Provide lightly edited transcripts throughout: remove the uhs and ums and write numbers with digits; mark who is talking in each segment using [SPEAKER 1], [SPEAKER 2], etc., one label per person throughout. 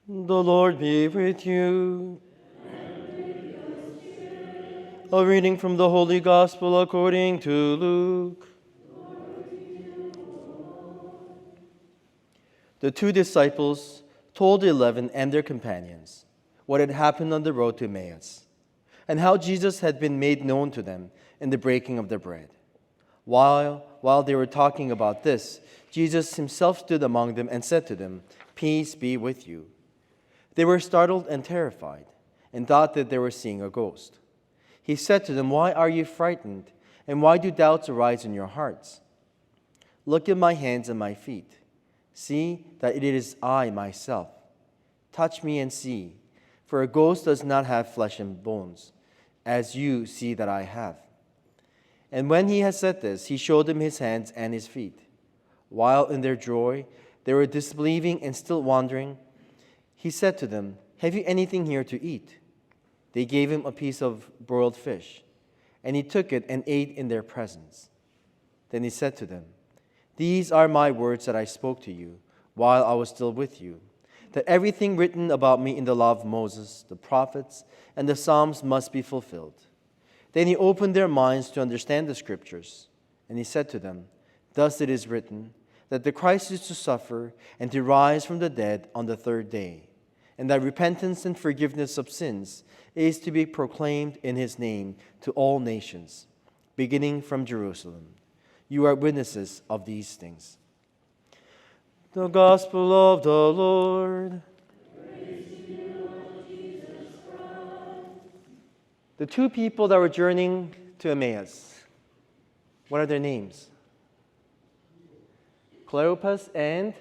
[SPEAKER 1] The Lord be with you. A reading from the Holy Gospel according to Luke. The two disciples told the 11 and their companions what had happened on the road to Emmaus, and how Jesus had been made known to them in the breaking of the bread. While they were talking about this, Jesus himself stood among them and said to them, "Peace be with you." They were startled and terrified, and thought that they were seeing a ghost. He said to them, "Why are you frightened, and why do doubts arise in your hearts? Look at my hands and my feet. See that it is I myself. Touch me and see, for a ghost does not have flesh and bones, as you see that I have." And when he had said this, he showed them his hands and his feet. While in their joy they were disbelieving and still wondering, he said to them, "Have you anything here to eat?" They gave him a piece of broiled fish, and he took it and ate in their presence. Then he said to them, "These are my words that I spoke to you while I was still with you, that everything written about me in the law of Moses, the prophets, and the Psalms must be fulfilled." Then he opened their minds to understand the Scriptures, and he said to them, "Thus it is written, that the Christ is to suffer and to rise from the dead on the third day, and that repentance and forgiveness of sins is to be proclaimed in his name to all nations, beginning from Jerusalem. You are witnesses of these things." The Gospel of the Lord. The two people that were journeying to Emmaus, what are their names? Cleopas and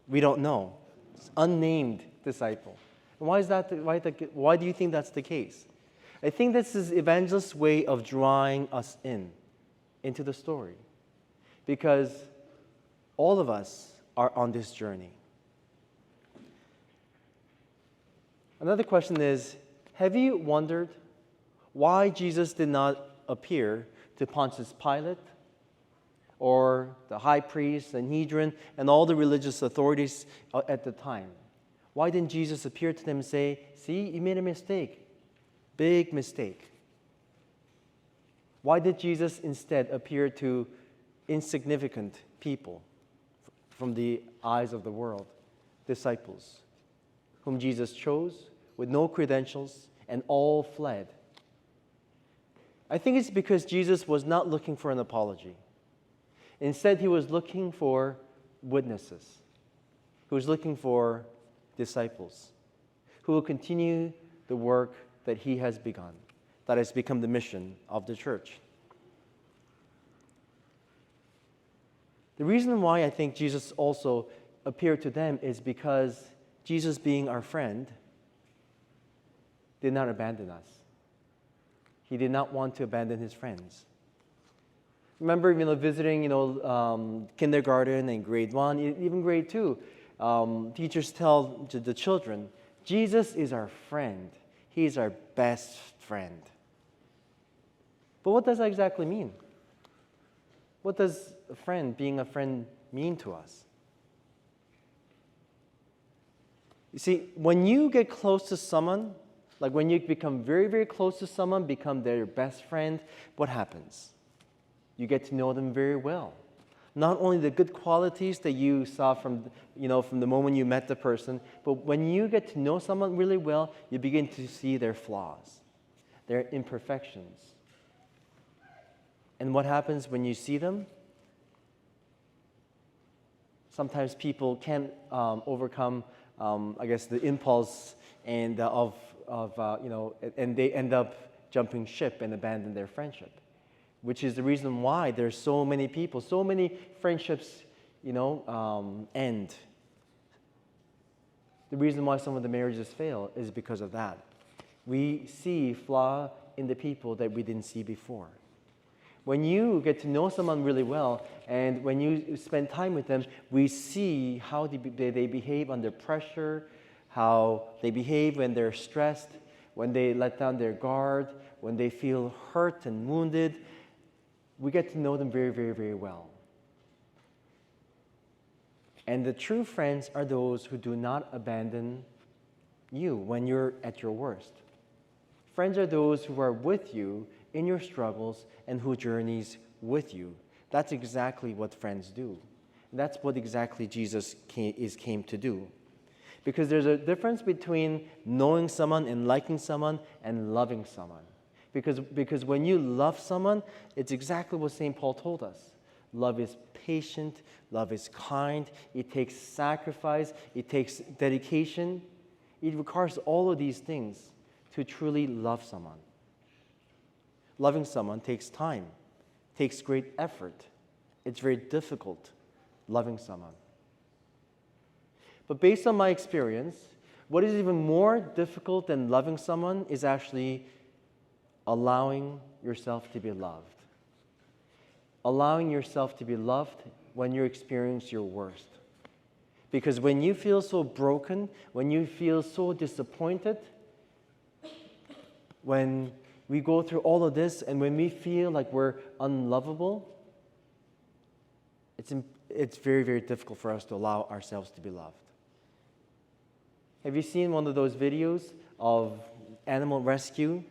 [SPEAKER 1] we don't know. It's unnamed disciple. And why is that? Why do you think that's the case? I think this is evangelist's way of drawing us into the story, because all of us are on this journey. Another question is, have you wondered why Jesus did not appear to Pontius Pilate or the high priest, Sanhedrin, and all the religious authorities at the time? Why didn't Jesus appear to them and say, "See, you made a mistake, big mistake"? Why did Jesus instead appear to insignificant people from the eyes of the world, disciples, whom Jesus chose with no credentials, and all fled? I think it's because Jesus was not looking for an apology. Instead, he was looking for witnesses. He was looking for disciples who will continue the work that he has begun, that has become the mission of the church. The reason why I think Jesus also appeared to them is because Jesus, being our friend, did not abandon us. He did not want to abandon his friends. Remember, visiting, kindergarten and grade 1, even grade 2, teachers tell the children, Jesus is our friend. He is our best friend. But what does that exactly mean? What does being a friend mean to us? You see, when you get close to someone, like when you become very, very close to someone, become their best friend, what happens? You get to know them very well. Not only the good qualities that you saw from the moment you met the person, but when you get to know someone really well, you begin to see their flaws, their imperfections. And what happens when you see them? Sometimes people can't overcome, the impulse and and they end up jumping ship and abandon their friendship, which is the reason why there's so many people, so many friendships, end. The reason why some of the marriages fail is because of that. We see flaw in the people that we didn't see before. When you get to know someone really well, and when you spend time with them, we see how they behave under pressure, how they behave when they're stressed, when they let down their guard, when they feel hurt and wounded. We get to know them very, very, very well. And the true friends are those who do not abandon you when you're at your worst. Friends are those who are with you in your struggles and who journeys with you. That's exactly what friends do. That's what exactly Jesus came to do. Because there's a difference between knowing someone and liking someone and loving someone. Because when you love someone, it's exactly what St. Paul told us. Love is patient, love is kind, it takes sacrifice, it takes dedication. It requires all of these things to truly love someone. Loving someone takes time, takes great effort. It's very difficult, loving someone. But based on my experience, what is even more difficult than loving someone is actually allowing yourself to be loved. Allowing yourself to be loved when you experience your worst. Because when you feel so broken, when you feel so disappointed, when we go through all of this and when we feel like we're unlovable, it's very, very difficult for us to allow ourselves to be loved. Have you seen one of those videos of animal rescue?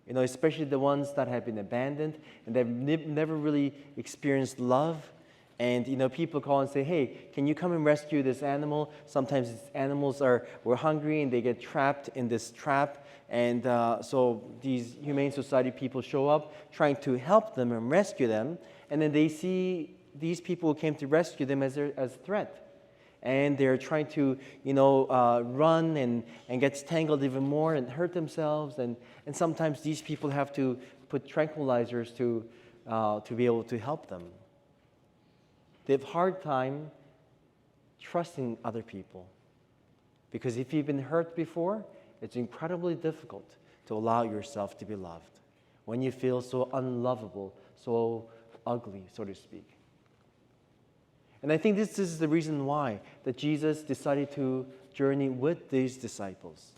[SPEAKER 1] You know, especially the ones that have been abandoned and they've never really experienced love. And, you know, people call and say, hey, can you come and rescue this animal? Sometimes these animals were hungry and they get trapped in this trap. And so these Humane Society people show up trying to help them and rescue them. And then they see these people who came to rescue them as a threat. And they're trying to, run and get tangled even more and hurt themselves. And sometimes these people have to put tranquilizers to be able to help them. They have a hard time trusting other people. Because if you've been hurt before, it's incredibly difficult to allow yourself to be loved when you feel so unlovable, so ugly, so to speak. And I think this is the reason why that Jesus decided to journey with these disciples.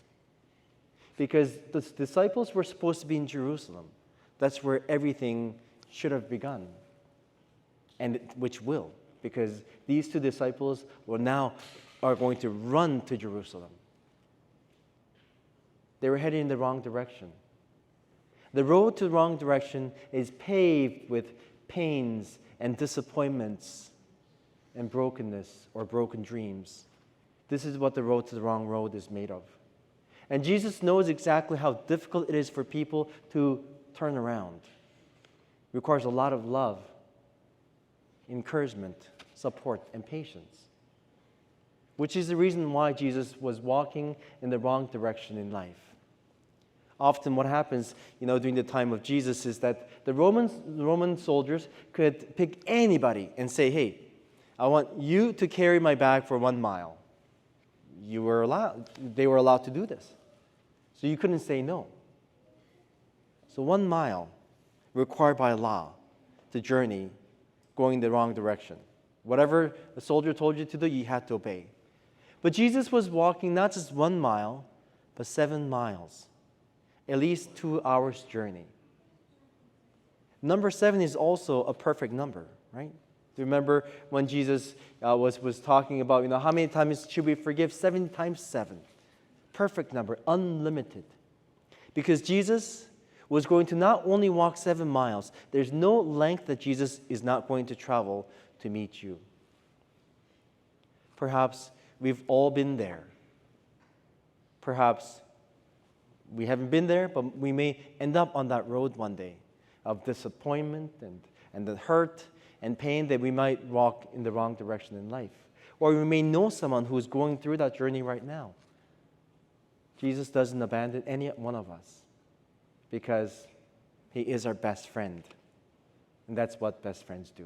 [SPEAKER 1] Because the disciples were supposed to be in Jerusalem. That's where everything should have begun. And which will, because these two disciples are going to run to Jerusalem. They were heading in the wrong direction. The road to the wrong direction is paved with pains and disappointments and brokenness or broken dreams. This is what the road to the wrong road is made of. And Jesus knows exactly how difficult it is for people to turn around. It requires a lot of love, encouragement, support, and patience. Which is the reason why Jesus was walking in the wrong direction in life. Often what happens, during the time of Jesus is that the Roman soldiers could pick anybody and say, hey, I want you to carry my bag for 1 mile. They were allowed to do this. So you couldn't say no. So 1 mile required by law to journey going the wrong direction. Whatever the soldier told you to do, you had to obey. But Jesus was walking not just 1 mile, but 7 miles. At least 2 hours journey. Number 7 is also a perfect number, right? Do you remember when Jesus was talking about, how many times should we forgive? 7 times 7. Perfect number, unlimited. Because Jesus was going to not only walk 7 miles, there's no length that Jesus is not going to travel to meet you. Perhaps we've all been there. Perhaps we haven't been there, but we may end up on that road one day of disappointment and the hurt and pain that we might walk in the wrong direction in life. Or we may know someone who is going through that journey right now. Jesus doesn't abandon any one of us because he is our best friend. And that's what best friends do.